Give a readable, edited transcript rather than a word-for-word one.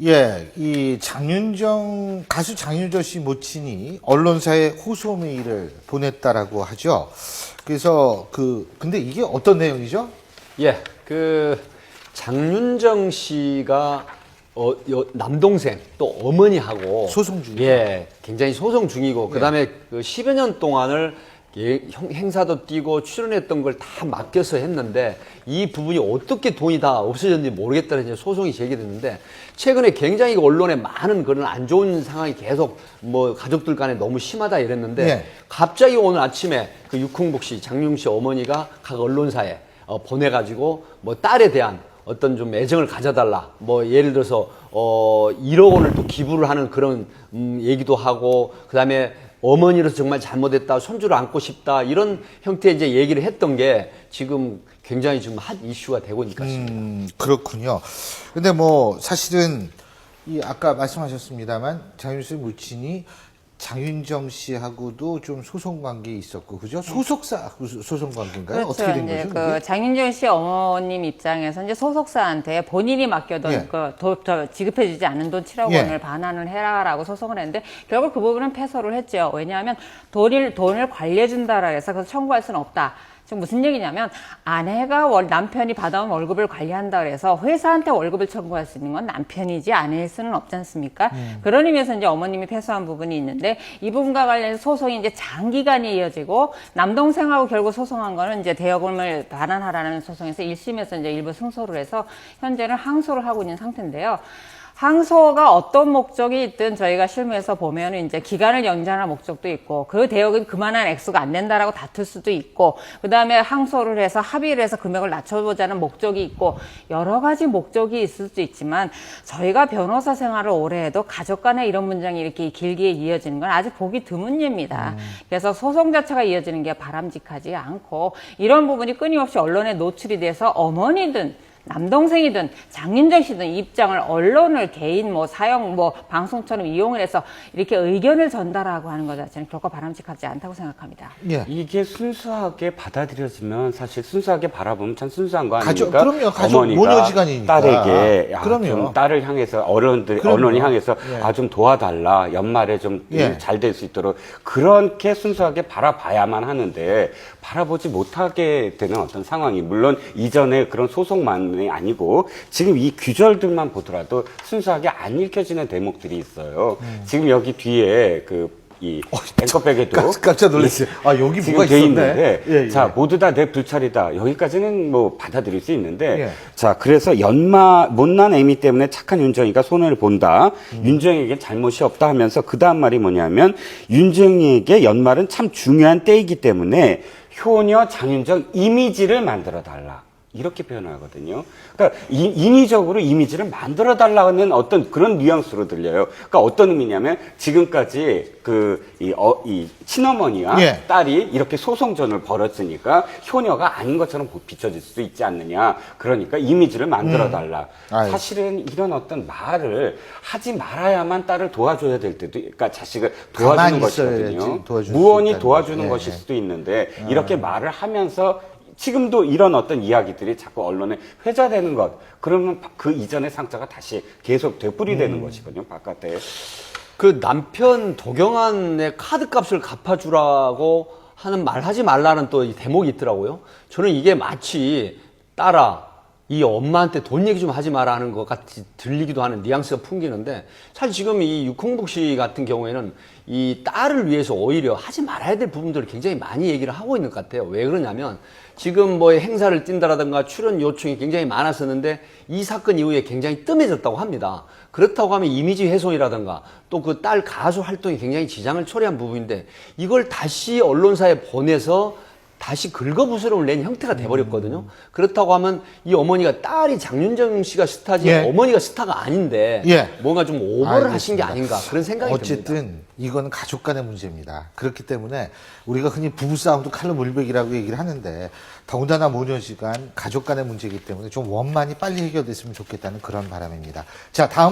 예, 이 가수 장윤정 씨 모친이 언론사에 호소 메일을 보냈다라고 하죠. 그래서 근데 이게 어떤 내용이죠? 예, 장윤정 씨가 남동생 또 어머니하고 소송 중이죠. 예, 굉장히 소송 중이고 그다음에 10여 년 동안을 행사도 뛰고 출연했던 걸 다 맡겨서 했는데 이 부분이 어떻게 돈이 다 없어졌는지 모르겠다는 이제 소송이 제기됐는데 최근에 굉장히 언론에 많은 그런 안 좋은 상황이 계속 가족들 간에 너무 심하다 이랬는데 네. 갑자기 오늘 아침에 육흥복 씨, 장윤정 씨 어머니가 각 언론사에 보내가지고 딸에 대한 어떤 좀 애정을 가져달라. 예를 들어서 1억 원을 또 기부를 하는 그런 얘기도 하고 그다음에 어머니로서 정말 잘못했다, 손주를 안고 싶다 이런 형태의 이제 얘기를 했던 게 지금 굉장히 좀 핫 이슈가 되고 있는 것 같습니다. 그렇군요. 근데 사실은 아까 말씀하셨습니다만 장윤정 씨 모친이 장윤정 씨하고도 좀 소송 관계에 있었고, 그죠? 소속사 소송 관계인가요? 그렇죠. 어떻게 된 이제 거죠? 장윤정 씨 어머님 입장에서 이제 소속사한테 본인이 맡겨둔 예. 지급해주지 않은 돈 7억 예. 원을 반환을 해라라고 소송을 했는데 결국 그 부분은 패소를 했죠. 왜냐하면 돈을 관리해준다라 해서 그래서 청구할 수는 없다. 지금 무슨 얘기냐면 아내가 남편이 받아온 월급을 관리한다 그래서 회사한테 월급을 청구할 수 있는 건 남편이지 아내일 수는 없지 않습니까? 그런 의미에서 이제 어머님이 패소한 부분이 있는데 이 부분과 관련해서 소송이 이제 장기간이 이어지고 남동생하고 결국 소송한 거는 이제 대여금을 반환하라는 소송에서 1심에서 이제 일부 승소를 해서 현재는 항소를 하고 있는 상태인데요. 항소가 어떤 목적이 있든 저희가 실무에서 보면은 이제 기간을 연장할 목적도 있고 그 대여금 그만한 액수가 안 된다라고 다툴 수도 있고 그다음에 항소를 해서 합의를 해서 금액을 낮춰보자는 목적이 있고 여러 가지 목적이 있을 수도 있지만 저희가 변호사 생활을 오래 해도 가족 간에 이런 문장이 이렇게 길게 이어지는 건 아주 보기 드문 예입니다. 그래서 소송 자체가 이어지는 게 바람직하지 않고 이런 부분이 끊임없이 언론에 노출이 돼서 어머니든 남동생이든 장윤정 씨든 입장을 언론을 개인 사형 방송처럼 이용을 해서 이렇게 의견을 전달하고 하는 것 자체는 결코 바람직하지 않다고 생각합니다. 예. 이게 순수하게 받아들여지면 사실 순수하게 바라보면 참 순수한 거 아닙니까? 그럼요. 가족 어머니가 모녀지간이니까. 딸에게 그럼요. 좀 딸을 향해서 그럼요. 언론이 향해서 예. 좀 도와달라. 연말에 좀 예. 잘 될 수 있도록 그렇게 순수하게 바라봐야만 하는데 바라보지 못하게 되는 어떤 상황이 물론 이전에 그런 소송만이 아니고 지금 이 규절들만 보더라도 순수하게 안 읽혀지는 대목들이 있어요. 지금 여기 뒤에 이 앵커백에도 깜짝 놀랐어요. 여기 지금 뭐가 돼 있었네. 있는데 예, 예. 자 모두 다 내 불찰이다 여기까지는 받아들일 수 있는데 예. 자 그래서 못난 애미 때문에 착한 윤정이가 손해를 본다. 윤정이에게 잘못이 없다 하면서 그 다음 말이 뭐냐면 윤정이에게 연말은 참 중요한 때이기 때문에 효녀 장윤정 이미지를 만들어 달라. 이렇게 표현하거든요. 그러니까 인위적으로 이미지를 만들어 달라는 어떤 그런 뉘앙스로 들려요. 그러니까 어떤 의미냐면 지금까지 이 친어머니와 예. 딸이 이렇게 소송전을 벌였으니까 효녀가 아닌 것처럼 비춰질 수 있지 않느냐. 그러니까 이미지를 만들어 달라. 사실은 이런 어떤 말을 하지 말아야만 딸을 도와줘야 될 때도, 그러니까 자식을 도와주는 것이거든요. 무언이 도와주는 것일 수도 있는데 이렇게 말을 하면서 지금도 이런 어떤 이야기들이 자꾸 언론에 회자되는 것, 그러면 그 이전의 상처가 다시 계속 되풀이되는 것이거든요, 바깥에. 남편 도경안의 카드값을 갚아주라고 하는 말 하지 말라는 또 이 대목이 있더라고요. 저는 이게 마치 딸아, 이 엄마한테 돈 얘기 좀 하지 마라 하는 것 같이 들리기도 하는 뉘앙스가 풍기는데 사실 지금 이 육흥복 씨 같은 경우에는 이 딸을 위해서 오히려 하지 말아야 될 부분들을 굉장히 많이 얘기를 하고 있는 것 같아요. 왜 그러냐면 지금 행사를 뛴다라든가 출연 요청이 굉장히 많았었는데 이 사건 이후에 굉장히 뜸해졌다고 합니다. 그렇다고 하면 이미지 훼손이라든가 또 그 딸 가수 활동이 굉장히 지장을 초래한 부분인데 이걸 다시 언론사에 보내서 다시 긁어부스럼을 낸 형태가 돼버렸거든요. 그렇다고 하면 이 어머니가 딸이 장윤정 씨가 스타지 예. 어머니가 스타가 아닌데 예. 뭔가 좀 오버를 하신 게 아닌가 그런 생각이 어쨌든 듭니다. 이거는 가족 간의 문제입니다. 그렇기 때문에 우리가 흔히 부부싸움도 칼로 물베기라고 얘기를 하는데 더군다나 모녀지간 가족 간의 문제이기 때문에 좀 원만히 빨리 해결됐으면 좋겠다는 그런 바람입니다. 자, 다음